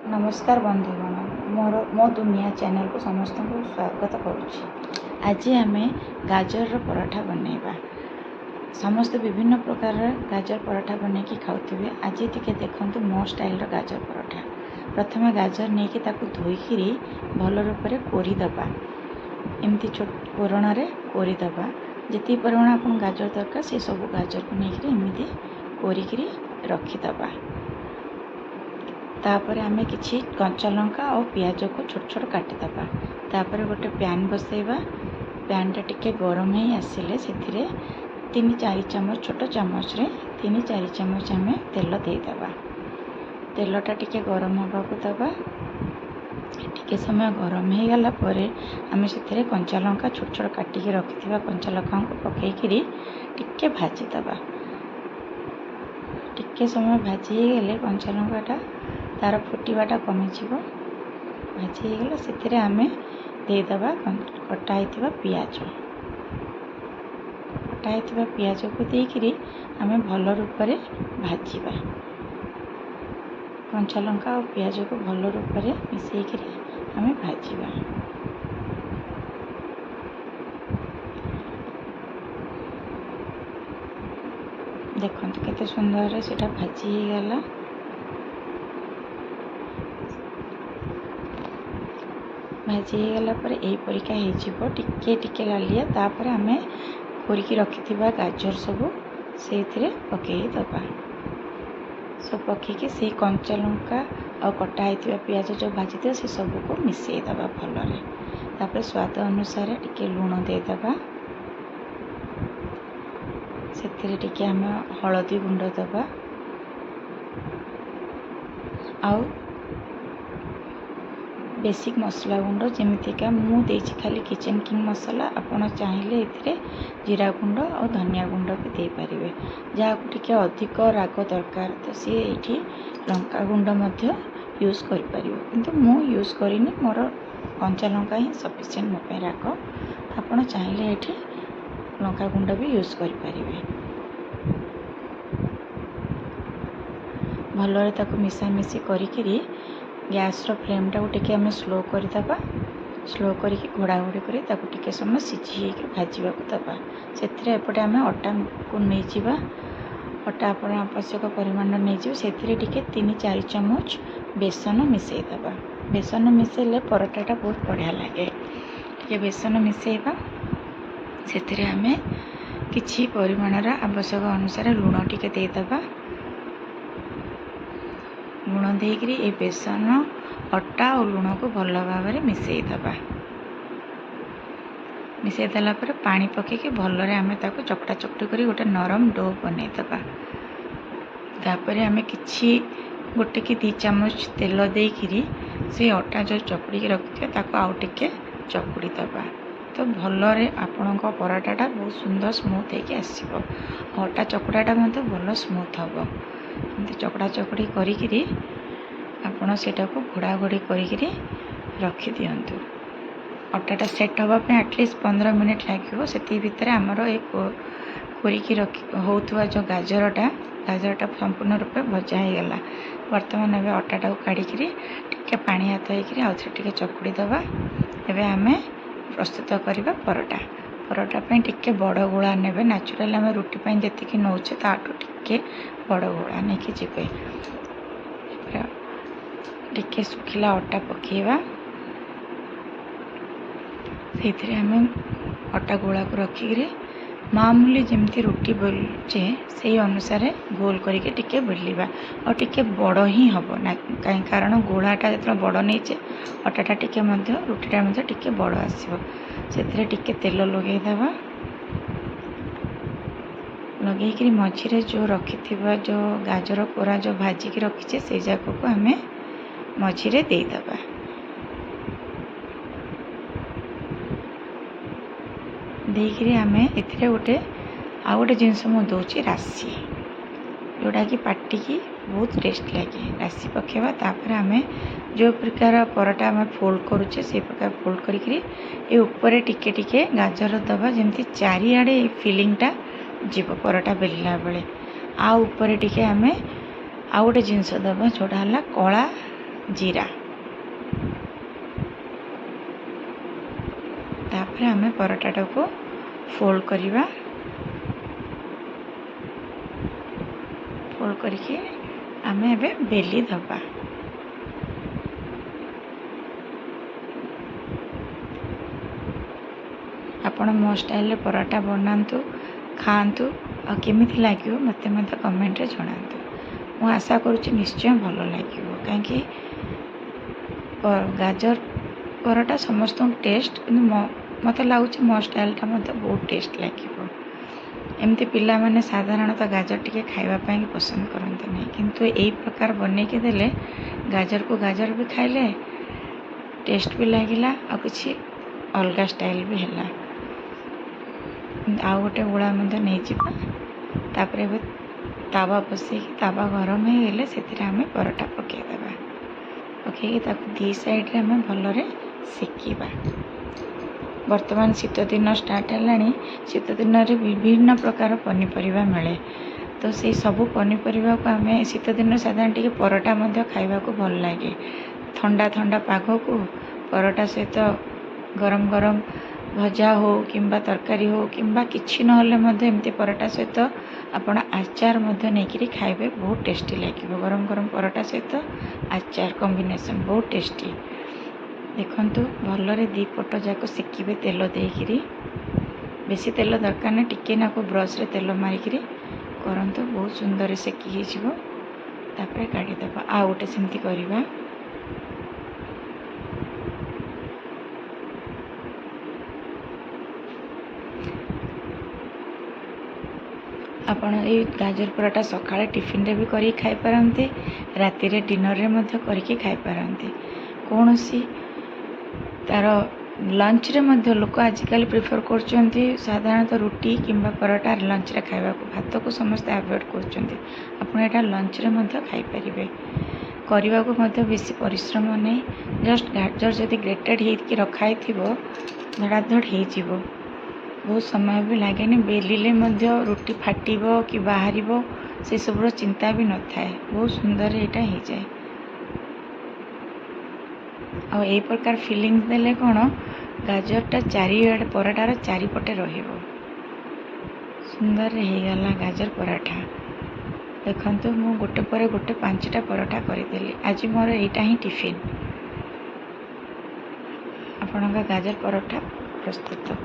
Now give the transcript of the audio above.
नमस्कार बंधुगण मो दुनिया चैनल को समस्त को स्वागत करुच्ची। आज आम गाजर पराठा बनैबा। समस्त विभिन्न प्रकार गाजर पराठा बन की खाऊे। आज टे देखु मो स्टाइल गाजर पराठा। प्रथम गाजर नहीं कि धोईकी भल रूप से कोरीदबा। एमती छोट कोरण में कोरीदबा। जी परिमाण आप गाजर दरकार से सब गाजर को लेकिन एमती कोरिकी रखीदबा। तापर आमे किछि कंचा लंका और पियाज को छोट छोट काटिदबा। तापर गोटे पैन बसैबा। पैनटा टिके गरम ही आसिले से 3-4 चम्मच छोट चम्मच रे 3-4 चम्मच आमे तेल देदबा। तेलटा टिके गरम होगा दबा। टिके समय गरम हो गला परे आमे से कंचा लंका छोट छोट काटिकी रखिथिबा कंचा लंका को पकेइकरी टिके भाजीदबा। टिके समय भाजी गले कंचा लंकाटा तार फुटवाटा कमिजिव। भाजी गला से आमे देदबा कटा होइतिबा पियाज। कटा होइतिबा पियाज को देकरी आमे भल रूप से भाजीबा। कंचा लंका और पियाज को भल रूप से मिसेकरी आमे भाजीबा। देखंतु केते सुंदर रे सेटा भाजी गला। भाजी गला पर यही परिका हो टिके टिके लालिया। तापर आमे कोरिकी रखिथिबा गाजर सब से पकईदबा। सब पकईकि से कंचा लंका और कटा होइतिबा पियाज जो भाजी थे से सब को मिसेईदबा भलरे। तापर स्वाद अनुसार टिके लूण देदबा। से टिके आमे हळदी गुंड दबा। आउ बेसिक मसला गुंड जमीतिका मु देछि खाली किचन किंग मसला। आपण चाहिए ए जीरा गुंड और धनिया गुंड भी दे पारिबे। जहाँ को टिके अधिक राग दरकार तो सी एठी लंका गुंड मध्य यूज करि परिबे। किंतु मु यूज करिनी मोर कंचा लंका ही सफिशिएंट मो पे राग। आपण चाहिए एठी लंका गुंड भी यूज करि परिबे। भलरे ताको मिसामिसी करिकिरी गैस रो फ्लेम टा टिके आमे स्लो करदबा। स्लो करिकी घोड़ा घोड़ी करी ताको टिके समय सिझी भाजीबा को दबा। से एपटे आमे अटा को नहीं जीवा। अटा आपण आवश्यक परिमाण नहीं जीव। से टिके 3-4 चम्मच बेसन मिसई दबा। बेसन मिसेले पराठाटा बहुत बढ़िया लगे। टिके बेसन मिसेबा। से आमे किछि परिमाणर आवश्यक अनुसार लूण टिके देदबा। लूण देकरी ए बेसन अटा और लूण को भल भाव में मिसईदबा। मिसई देला पर पानी पकेकी भलरे आमे ताको चकटा चकटी करी गोटे नरम डो बनईदबा। तापर आमे किछि गोटे कि 2 चम्मच तेल देकरी से अटा जो चकड़ी रखिथे ताको आउ टिके चकुड़ी दबा। तो भलरे आपणको पराठाटा बहुत सुंदर स्मूथ होके आसीबो। अटा चकड़ाटा मते भल स्मूथ हबो। चकड़ा चकड़ी करी आपण सेटा को घोड़ा घोड़ी करी रखी दियंतु। अटाटा सेट हवा पे एटलिस्ट 15 मिनट लगे। से भितर आमर एक कोरिकी होउथुवा जो गाजरटा संपूर्ण रूप से भजा हो गला। वर्तमान एवं अटाटा को काढ़ी टिके पानी हाथ होकर आउ थे चकुड़ी दबा। एवं आमे प्रस्तुत करवा परोटा। परोटा पे टिके बड़ गोला ने नेचुराल आम रुटी जी नौचे ताठू टिके बड़ गोला नहीं कि जीवे। टिके सुखिला अटा पकेवा। से आम अटा गोला को रखिकी मामूली जमती रुटी बेलुचे से अनुसार गोल करके टिके बेलिबा। और टिके बड़ ही हम ना कहीं कारण गोलाटा जो बड़ नहीं अटाटा टिके रुटीटा टिके बड़ आसो। से टिके तेल लगेदबा। लगेकरी मझीरे जो रखी जो गाजर कोरा जो भाजिकी रखीचे से जाक को आम मझीरे देदबा। देकरी आमे एथिरे गोटे जिनस मु दौची राशि जोड़ा कि पार्टी की बहुत टेस्ट लगे। राशि पकेवा। तापर आमे जो प्रकार पराठा आम फोल्ड करुचे से प्रकार फोल्ड करी ऊपर टिके टिके गाजर दबा जमती चारिआडे फिलिंगटा जीव पराठा बेलला बेले। आ ऊपर टिके आमे आ गोटे जिनस दबा जोड़ा है कला जीरा। तापर आम पराठा को फोल्ड करवा, फोल्ड करके आम एवं बेली दबा। आपण मो स्टाइल पराठा बनातु, खातु आ केमिति लगे मत कमेंट रे जनातु। मु आशा करुच्ची निश्चय भल लगे, कहीं गाजर पराठा समस्त टेस्ट, मत लगुच मो स्टाइलटा मत बहुत टेस्ट लगे। एमती पिला माने साधारणतः गाजर टिके खाइबापी पसंद करते नहीं, किंतु यही प्रकार बन के देले गाजर को गाजर भी खाइले, टेस्ट भी लगिला आ किसी अलग स्टाइल भी है। आउ गोटे गोला नहीं जावा। तापर एबे तावा बसई, तावा गरम हो गले से आम पराठा पकईदेवा। पकईकि दी साइड रे आम भलरे सेकिबा। वर्तमान शीत दिन स्टार्ट है, शीत दिन में विभिन्न प्रकार पनीपरिया मिले, तो से सबू पनीपरिया को आम शीत दिन साधारण टी पराठा खाइबा को भल लगे। ठंडा ठंडा पाग को पराठा सहित गरम गरम भजा हो किंबा तरकारी हो किंबा किछि नहले एमती पराठा सहित आपण आचार नहीं खाइबे, बहुत टेस्टी लगे। गरम गरम पराठा सहित आचार कॉम्बिनेशन बहुत टेस्टी। देखंतु भलरे दी पट जाक सेकिबे तेल देकिरी, बेसी तेल दरकार नहीं, टिके नाको ब्रश रे तेल मारिकी करंतु, बहुत सुंदर सेकी ही जिवो। तापरे काढ़ी दबा। आ गोटे सेमती करबा। आपण ये गाजर पराठा सकाळे टिफिन रे भी करी खाई पारंते, राति रे डिनर रे मध्य करके खाई पारंते। कौन सी तार लंच रे मध्य लोक आजिकल प्रिफर करचंती साधारणतः रुटी किंबा पराठा लंच रे खाइबा को, भात को समस्त अवॉइड करचंती। आपण एटा लंच रे मध्य खाई परिबे। करबा को मध्य बेसी परिश्रम नहीं, जस्ट गाजर जदि ग्रेटेड हेकि रखाई थिबो धड़ाधड़ हे जिवो, बहुत समय भी लगे। बेलिले मध्य रुटी फाटिबो कि बाहरिबो से सबरो चिंता भी न थाए, बहुत सुंदर एटा हो जाए। आ यही प्रकार फिलिंग्स देले कौन गाजरटा चारिआडे पराठार चारिपटे रहिबो। सुंदर हो गला गाजर पराठा। देखंतु मु गोटे पर गोटे 5टा पराठा करदेली। आज मोर एटा ही टिफिन। आपनका गाजर पराठा प्रस्तुत।